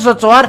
2-4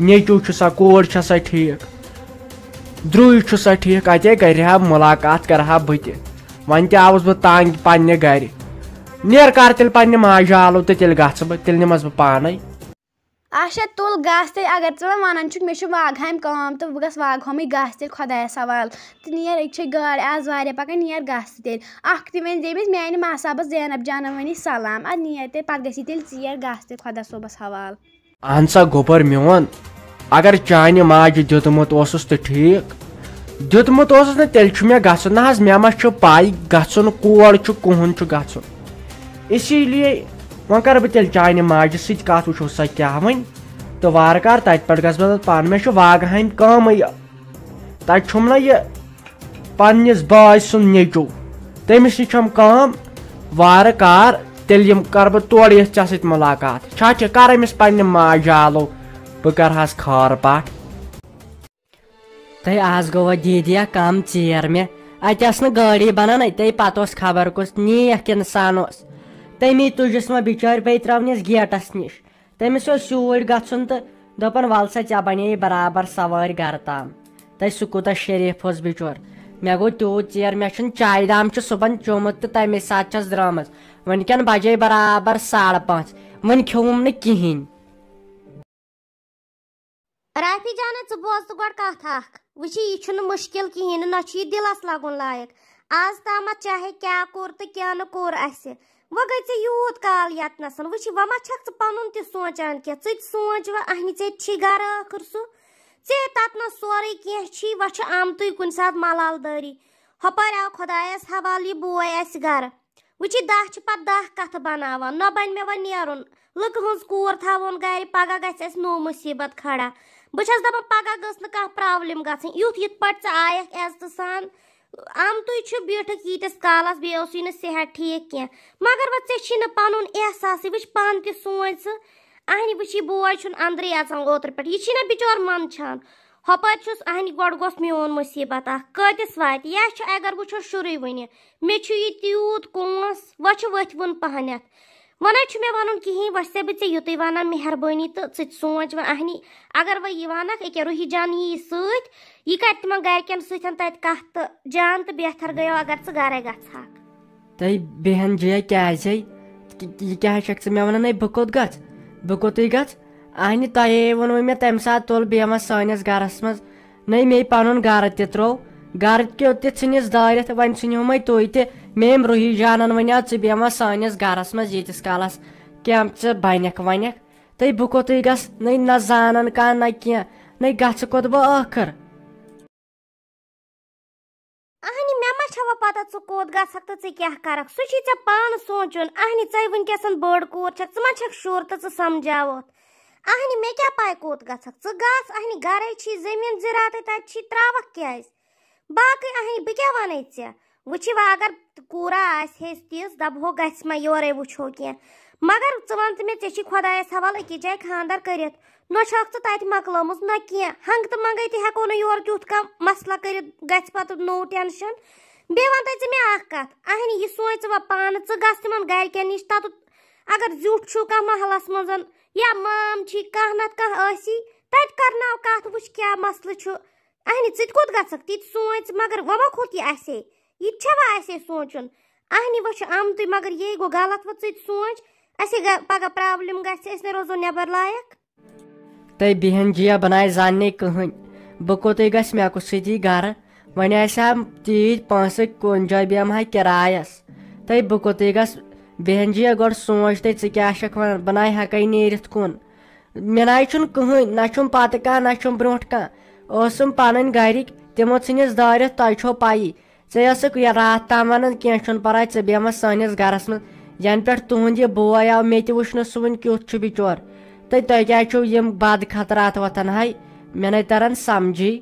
نیچو سا کور سا ٹھیک دروی سا ٹھیک اتے کرا ملاقات کرہا بہ ون تہ آوس بہ تنگ پنہ گھر نیر کر تیل پنہ ماجہ آلو تو تیل گھس بہ تیل نمس بہ پانے اچھا تُل گژھ تیٚلہِ اگر ژٕ وۄنۍ وَنان چھُکھ مےٚ چھُ واگہامہِ کٲم تہٕ بہٕ گژھٕ واگہامٕے گژھ تیٚلہِ خۄدایَس حوالہٕ تہٕ نیر أکۍ چھے گاڑِ آز واریاہ پَکان نیر گژھ تیٚلہِ اَکھ تہِ ؤنۍ زِ أمِس میٛانہِ ماسابَس زینب جانَن ؤنی سلام اَدٕ نیر تیٚلہِ پَتہٕ گژھی تیٚلہِ ژیر گژھ تیٚلہِ خۄدا صٲبَس حوالہٕ اہن سا گوبر میون اگر چانہِ ماجہِ دیُتمُت اوسُس تہٕ ٹھیک دیُتمُت اوسُس نہٕ تیٚلہِ چھُ مےٚ گژھُن نہ حظ مےٚ ما چھُ پاے گژھُن کور چھُ کُہُن چھُ گژھُن اسی لیے وۄنۍ کَرٕ بہٕ تیٚلہِ چانہِ ماجہِ سۭتۍ کَتھ وٕچھو سا کیٛاہ وۄنۍ تہٕ وارٕ کارٕ تَتہِ پٮ۪ٹھ گژھٕ بہٕ پانہٕ مےٚ چھُ واگہامہِ کٲمٕے تَتہِ چھُم نہ یہِ پنٛنِس باے سُنٛد نیٚچوٗ تٔمِس نِش چھم کٲم وارٕ کار تیٚلہِ یِم کَرٕ بہٕ تورٕ یِتھ ژےٚ سۭتۍ مُلاقات چھا ٹھیٖک کَر أمِس پنٛنہِ ماجہِ آلو بہٕ کَرٕہَس خار پاٹھ تہٕ آز گوٚوا دیٖدیا کَم ژیر مےٚ اَتہِ ٲس نہٕ گٲڑی بَنان اَتے پَتہٕ اوس خبر کُس نیکھ اِنسان اوس تٔمی تُجِس وۄنۍ بِچٲرۍ بیٚیہِ ترٛاونَس گیٹَس نِش تٔمِس اوس یوٗرۍ گژھُن تہٕ دوٚپُن وَل سا ژےٚ بَنے برابر سوٲرۍ گرٕ تام تہٕ سُہ کوٗتاہ شریٖف اوس بِچور مےٚ گوٚو تیوٗت ژیر مےٚ چھُنہٕ چایہِ دام چھُ صُبحن چومُت تہٕ تَمے ساتہٕ چھَس درٛامٕژ وٕنکٮ۪ن بَجے برابر 5:30 وۄنۍ کھیوٚوُم نہٕ کِہیٖنۍ رافی جانا ژٕ بوز تہٕ گۄڈٕ کَتھ اکھ وٕچھ یہِ چھُنہٕ مُشکِل کِہیٖنۍ نہ چھُ یہِ دِلَس لَگُن لایق آز تامَتھ چاہے کیٛاہ کوٚر تہٕ کیٛاہ نہٕ کوٚر اَسہِ وۄنۍ گٔے ژےٚ یوٗت کال ییٚتنَس وٕچھ وۄنۍ ما چھَکھ ژٕ پَنُن تہِ سونٛچان کینٛہہ ژٕ تہِ سونٛچ وۄنۍ اَہنہِ ژےٚ چھی گَرٕ ٲخٕر سُہ ژےٚ تَتنَس سورُے کینٛہہ چھی وۄنۍ چھُ آمتُے کُنہِ ساتہٕ ملال دٲری ہۄپٲرۍ آو خۄدایَس حوالہٕ یہِ بوے اَسہِ گَرٕ وٕچھ یہِ 10 چھِ پَتہٕ 10 کَتھٕ بَناوان نہ بَنہِ مےٚ وۄنۍ نیرُن لُکہٕ ہٕنٛز کوٗر تھاوُن گَرِ پَگاہ گژھِ اَسہِ نوٚو مُصیٖبت کھڑا بہٕ چھَس دَپان پَگاہ گٔژھ نہٕ کانٛہہ پرٛابلِم گژھٕنۍ یِتھ پٲٹھۍ ژٕ آیَکھ عزتہٕ سان آمتُے چھُ بیٖٹھٕکھ ییٖتِس کالَس بیٚیہِ اوسُے نہٕ صحت ٹھیٖک کینٛہہ مگر وۄنۍ ژےٚ چھی نہٕ پَنُن احساسٕے وٕچھ پانہٕ تہِ سونٛچ ژٕ اَہنہِ وٕچھ یہِ بوے چھُنہٕ اَنٛدرٕے اَژان اوترٕ پٮ۪ٹھ یہِ چھی نہ بِچور منٛدچھان ہۄپٲرۍ چھُس اَہنہِ گۄڈٕ گوٚژھ میون مُصیٖبت اکھ کۭتِس واتہِ یا چھُ اگر وٕچھو شُرُے وٕنہِ مےٚ چھُ یہِ تیوٗت کونٛس وۄنۍ چھُ ؤتھۍوُن پَہنَتھ وۄنۍ نَے چھُ مےٚ وَنُن کِہیٖنۍ وۄنۍ چھسے بہٕ ژےٚ یُتُے وَنان مہربٲنی تہٕ ژٕ تہِ سونٛچ وۄنۍ اَہنہِ اگر وۄنۍ یہِ وَنکھ أکیٛاہ روحی جان یی سۭتۍ یہِ کَرِ تِمن گرِکٮ۪ن سۭتۍ تَتہِ کَتھ تہٕ جان تہٕ بہتر گٔیو اگر ژٕ گرے گژھکھ تہٕ بیٚہن جاے کیٛازے یہِ کیٛاہ چھَکھ ژٕ مےٚ وَنان ہے بہٕ کوٚت گژھٕ بہٕ کوٚتُے گژھٕ اَہنہِ تۄہے ووٚنوٕ مےٚ تَمہِ ساتہٕ تُل بیٚہمَس سٲنِس گرَس منٛز نَے مے پَنُن گرٕ تہِ ترٛوو گرٕ کیو تہِ ژھٕنِس دٲرِتھ وۄنۍ ژھٕنِومَے تُہۍ تہِ مےٚ ییٚمۍ روحی جانن وَنیو ژٕ بیٚہمَس سٲنِس گرَس منٛز ییٖتِس کالَس کیٚنٛہہ ژٕ بَنٮ۪کھ وَنٮ۪کھ تہٕ بہٕ کوٚتُے گژھٕ نہ زانان کانٛہہ نہ کینٛہہ نَے گژھٕ کوٚت بہٕ ٲخٕر اَہنہِ مےٚ ما چھےٚ وۄنۍ پَتہ ژٕ کوٚت گژھکھ تہٕ ژٕ کیٛاہ کَرکھ سُہ چھی ژےٚ پانہٕ سونٛچُن اَہنہِ ژَے وٕنکٮ۪س بٔڑ کوٗر چھَکھ ژٕ ما چھَکھ شُر تہٕ ژٕ سَمجاوُتھ اَہنہِ مےٚ کیٛاہ پاے کوٚت گژھکھ ژٕ گژھ اَہنہِ گرے چھی زٔمیٖن زِراتٕے تَتہِ چھی ترٛاوَکھ کیٛازِ باقٕے اَہنہِ بہٕ کیٛاہ وَنَے ژےٚ وٕچھِ وۄنۍ اگر کوٗرا آسہِ ہے تِژھ دَپہو گژھِ ما یورَے وٕچھو کینٛہہ مگر ژٕ وَن تہٕ مےٚ ژےٚ چھی خۄدایَس حوالہٕ أکِس جایہِ خانٛدر کٔرِتھ نہ چھَکھ ژٕ تَتہِ مۄکلٲمٕژ نہ کینٛہہ ہنٛگہٕ تہٕ منٛگَے تہِ ہٮ۪کو نہٕ یورٕ تیُتھ کانٛہہ مَسلہٕ کٔرِتھ گژھِ پَتہٕ نوٚو ٹٮ۪نشَن بیٚیہِ وَنتَے ژٕ مےٚ اَکھ کَتھ اَہنہِ یہِ سونٛچ ژٕ وۄنۍ پانہٕ ژٕ گژھ تِمن گرِکٮ۪ن نِش تَتُتھ اگر زیُٹھ چھُ کانٛہہ محلَس منٛز یا مام چھی کانٛہہ نَتہٕ کانٛہہ ٲسی تَتہِ کَرناو کَتھ وٕچھ کیٛاہ مَسلہٕ چھُ اَہنہِ ژٕ تہِ کوٚت گژھکھ تہِ سونٛچ مگر وۄنۍ ما کھوٚت یہِ اَسے یہِ تہِ چھا وۄنۍ اَسے سونٛچُن اَہنہِ وۄنۍ چھُ آمتُے مگر یے گوٚو غلط وۄنۍ ژٕ تہِ سونٛچ اَسے پَگاہ پرٛابلِم گژھِ أسۍ نے روزو نٮ۪بر لایق تہٕ بیٚہن جیا بَناے زاننے کٕہٕنۍ بہٕ کوٚتُے گژھِ مےٚ کُس سۭتی گرٕ وۄنۍ آسہِ ہا تیٖتۍ پونٛسہٕ کُنہِ جایہِ بیٚہمہٕ ہا کِرایَس تہٕ بہٕ کوٚتُے گژھٕ بیٚہن جیا گۄڈٕ سونٛچ تہٕ ژٕ کیٛاہ چھَکھ وَنان بہٕ نَے ہٮ۪کَے نیٖرِتھ کُن مےٚ نَے چھُنہٕ کٕہٕنۍ نہ چھُم پَتہٕ کانٛہہ نہ چھُم برونٛٹھ کانٛہہ ٲسٕم پَنٕنۍ گرِکۍ تِمو ژھٕنِس دٲرِتھ تۄہہِ چھو پَیی ژےٚ ٲسٕکھ راتھ تام وَنان کینٛہہ چھُنہٕ پَرواے ژٕ بیٚہمَس سٲنِس گرَس منٛز یَنہٕ پٮ۪ٹھ تُہُنٛد یہِ بوے آو مےٚ تہِ وٕچھ نہٕ سُہ وٕنہِ کیُتھ چھُ بِچور تہٕ تۄہہِ کیٛازِ چھُو یِم بد خطرات وۄتھان ہَے مےٚ نَے تَران سَمجھی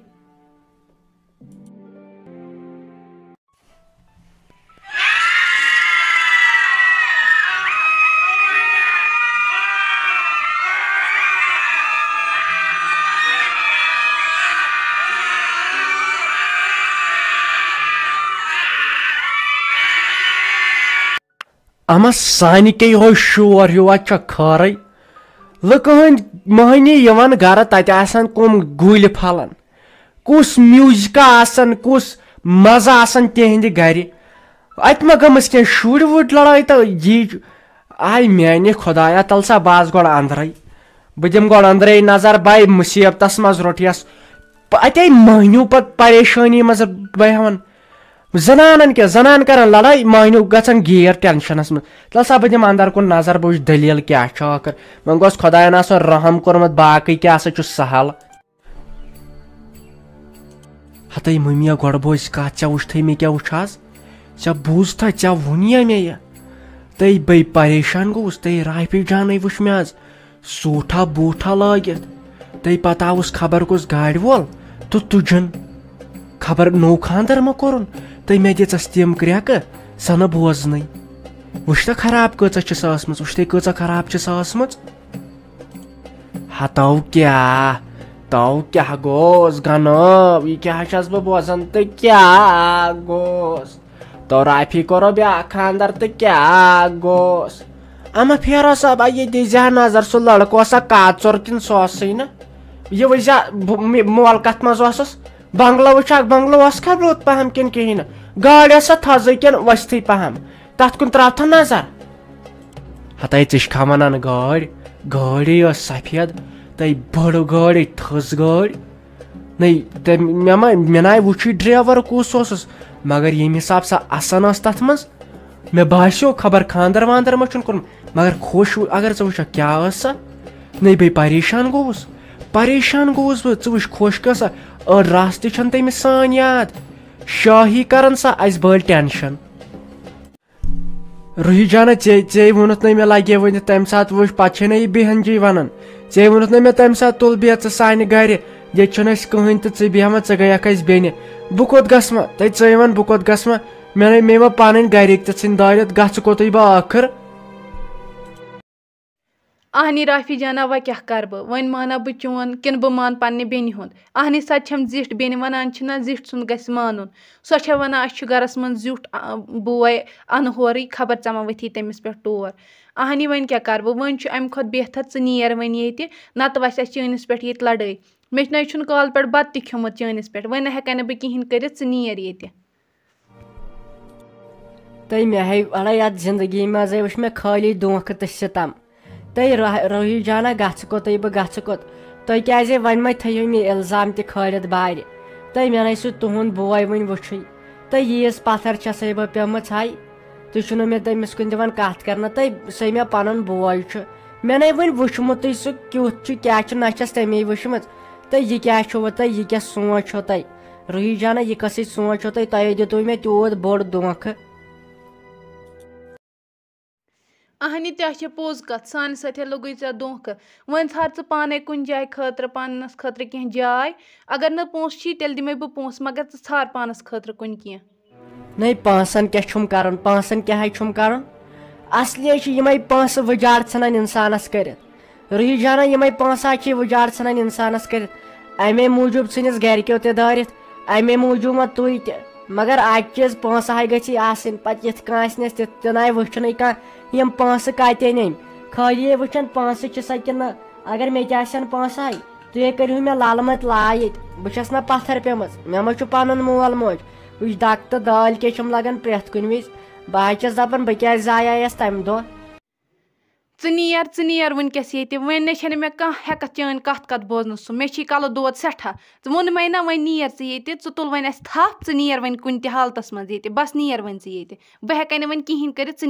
اما سانہِ کے یِہوے شور ہیوٗ اَتہِ چھا خٲرٕے لُکہٕ ہٕنٛدۍ مہنی یوان گھر تتہِ آسان کم گُلۍ پھلان کُس میوٗزکا آسان کُس مزٕ آسان تِہنٛدِ گرِ اتہِ ما گٔمٕژ کینٛہہ شُرۍ وُرۍ لڑٲے تہٕ یی آے میانہِ خۄدایا تل سا بہٕ آس گۄڈٕ انٛدرے بہٕ دِمہٕ گۄڈٕ انٛدرے نظر بے مُصیبتس منٛز روٚٹھیس اتے مہنیو پتہٕ پریشٲنی منٛز بیہوان زنانن کیٛاہ زنان کران لڑٲے مہنیو گژھان گیٖر ٹینشنس منٛز تل سا بہٕ دِمہٕ انٛدر کُن نظر بہٕ وٕچھِ دٔلیٖل کیٛاہ چھُ ٲخٕر وۄنۍ گوٚژھ خۄداین آسُن رحم کوٚرمُت باقٕے کیٛاہ سا چھُ سہل ہتٕے مٔمیا گۄڈٕ بوز کتھ ژےٚ وٕچھتھٕے مےٚ کیٛاہ وٕچھ آز ژےٚ بوٗزتھا ژےٚ ووٚنیا مےٚ یہِ تٔے بے پریشان گوٚوُس تٔے رافی جانے وٕچھ مےٚ آز سوٗٹھا بوٗٹھا لٲگِتھ تٔے پتہٕ آوُس خبر کُس گاڑِ وول تہٕ تُجن خبر نوٚو خانٛدر ما کوٚرُن تٔے مےٚ دِژس تِم کرٛٮ۪کہٕ سۄ نہٕ بوزنٕے وٕچھ تہٕ خراب کۭژاہ چھِ سۄ ٲسمٕژ وٕچھ تہٕ کۭژاہ خراب چھِ سۄ ٲسمٕژ ہتو کیٛاہ گوٚوس گنٲو یہِ کیٛاہ چھس بہٕ بوزان تہٕ کیٛاہ گوٚوس تو رافی کوٚرو بیٛاکھ خانٛدر تہٕ کیٛاہ گوٚوس اما پھیرو صٲبا یہِ دیٖزِ ہا نظر سُہ لڑکہٕ اوسا کاژُر کِنہٕ سُہ اوسُے نہٕ یہِ وٕچھزا مول کتھ منٛز اوسُس بنگلہٕ وٕچھکھ بنگلہٕ اوسکھا رُت پہم کِنہٕ کِہینۍ نہٕ گاڑِ ٲسا تھزٕے کِنہٕ ؤستھٕے پہم تتھ کُن تراوتھا نظر ہتے ژٕ چھکھا ونان گٲڑی ٲس سفید تٔے بٔڑ گٲڑی تھٔز گٲڑۍ نٔے مےٚ ناے وٕچھٕے ڈریور کُس اوسُس مگر ییٚمہِ حساب سۄ اَسان ٲس تتھ منٛز مےٚ باسیو خبر خانٛدر وانٛدر ما چھُنہٕ کوٚرمُت مگر خۄش اگر ژٕ وٕچھکھ کیٛاہ ٲس سۄ نٔے بیٚیہِ پریشان گوٚوُس بہٕ ژٕ وٕچھ خۄش کۭژاہ أڑ راستہٕ چھنہٕ تٔمِس سٲنۍ یاد شٲہی کران سۄ اسہِ بٔلۍ ٹینشن روہی جانا ژے ووٚنُتھ نہٕ مےٚ لگے ؤنِتھ تمہِ ساتہٕ وٕچھ پتہٕ چھے نہ یہِ بہن جی ونان ژے ووٚنُتھ نہٕ مےٚ تمہِ ساتہٕ تُل بیٚہہ ژٕ سانہِ گرِ ییٚتہِ چھُنہٕ اسہِ کٕہٕنۍ تہٕ ژٕ بیٚہمہ ژٕ گٔیکھ اسہِ بیٚنہِ بہٕ کوٚت گژھٕ ما تَتہِ ژٕے وَن بہٕ کوٚت گژھٕ ما مےٚ ما پنٕنۍ گرِکۍ تہِ ژھٕنۍ دٲرِتھ گژھٕ کوٚتُے بہٕ ٲخٕر اہنی رافی جانا وۄنۍ کیٛاہ کرٕ بہٕ وۄنۍ مانا بہٕ چون کِنہٕ بہٕ مانہٕ پننہِ بیٚنہِ ہُنٛد اہنی سۄ تہِ چھم زِٹھ بیٚنہِ ونان چھِنہ زِٹھ سُنٛد گژھِ مانُن سۄ چھےٚ ونان اسہِ چھُ گرس منٛز زیُٹھ بوے انہٕ ہورٕے خبر ژےٚ ما ؤتھی تٔمِس پٮ۪ٹھ ٹور اہنی وۄنۍ کیٛاہ کرٕ بہٕ وۄنۍ چھُ امہِ کھۄتہٕ بہتر ژٕ نیر وۄنۍ ییٚتہِ نتہٕ وسہِ اسہِ چٲنِس پٮ۪ٹھ ییٚتہِ لڑٲے مےٚ نَے چھُنہٕ کالہٕ پٮ۪ٹھ بتہٕ تہِ کھیوٚمُت چٲنِس پٮ۪ٹھ وۄنۍ نہ ہٮ۪کے نہٕ بہٕ کِہینۍ کٔرِتھ ژٕ نیر ییٚتہِ تٔے مےٚ ہے اڑے یتھ زندگی منٛزے وٕچھ مےٚ خٲلی دھونکھٕ تہٕ سِتم تٔے روہی جانا گژھٕ کوٚتٕے بہٕ گژھٕ کوٚت تُہۍ کیٛازِ وۄنۍ ما تھٲیِو مےٚ الزام تہِ کھٲلِتھ بارِ تٔے مےٚ نَے سُہ تُہُنٛد بوے وٕنہِ وٕچھُے تہٕ ییٖژ پتھر چھسے بہٕ پیٚمٕژ ہاے تُہۍ چھُنہٕ مےٚ تٔمِس کُن دِوان کتھ کرنہٕ تہٕ سُے مےٚ پنُن بوے چھُ مےٚ نَے وٕنہِ وٕچھمُتٕے سُہ کیُتھ چھُ کیٛاہ چھُ نہ چھس تَمے وٕچھمٕژ تہٕ یہِ کیٛاہ چھُوٕ تۄہہِ یہِ کیٛاہ سونٛچ چھو تۄہہِ روہی جانا یہِ کۄسٕے سونٛچ چھو تۄہہِ دِتوٕ مےٚ تیوٗت بوٚڑ دھونکھٕ اہنی تہِ چھِ پوٚز کتھ سانہِ سۭتۍ لوٚگُے ژےٚ دھونکھٕ وۄنۍ ژھار ژٕ پانے کُنہِ جایہِ خٲطرٕ پانس خٲطرٕ کینٛہہ جاے اگر نہٕ پونٛسہٕ چھی تیٚلہِ دِمے بہٕ پونٛسہٕ مگر ژٕ ژھار پانس خٲطرٕ کُنہِ کینٛہہ نٔے پونٛسن کیٛاہ چھُم کرُن پونٛسن کیٛاہ چھُم کرُن اصلی چھِ یِمے پونٛسہٕ وُجاڑ ژھٕنان انسانس کٔرِتھ روہی جانا یِمے پونٛسہٕ چھِ وُجاڑ ژھٕنان انسانس کٔرِتھ امے موٗجوٗب ژھٕنِس گرِکیو تہِ دٲرِتھ امے موٗجوٗب ما تُہۍ تہِ مگر اکہِ چیٖز پونٛسہٕ ہاے گژھی آسٕنۍ پتہٕ یِتھ کٲنٛسہِ نِس تہِ ناے وٕچھنٕے کانٛہہ یِم پونٛسہٕ کتہِ أنۍ خٲلی وٕچھان پونٛسہٕ چھِ سۄ کِنہٕ اگر مےٚ تہِ آسن پونٛسہٕ ہاے تُہۍ کٔرِو مےٚ للہٕ مت لاے ییٚتہِ بہٕ چھس نہ پتھر پیٚمٕژ مےٚ ما چھُ پنُن مول موج وٕچھ دکہٕ تہٕ دٲلۍ کیٛاہ چھُم لگان پرٮ۪تھ کُنہِ وِزِ بہٕ حظ چھس دپان بہٕ کیٛازِ زایایس تمہِ دۄہ ژٕ نیر وٕنکیٚس ییٚتہِ وۄنۍ نَے چھےٚ نہٕ مےٚ کانٛہہ ہٮ۪کتھ چٲنۍ کتھ بوزنہٕ سُہ مےٚ چھی کلہٕ دود سٮ۪ٹھاہ ژٕ ووٚنمَے نہ وۄنۍ نیر ژٕ ییٚتہِ ژٕ تُل وۄنۍ اَسہِ تھپھ ژٕ نیر وۄنۍ کُنہِ تہِ حالتس منٛز ییٚتہِ بس نیر وۄنۍ ژٕ ییٚتہِ بہٕ ہٮ۪کے نہٕ وۄنۍ کِہینۍ کٔرِتھ ژٕ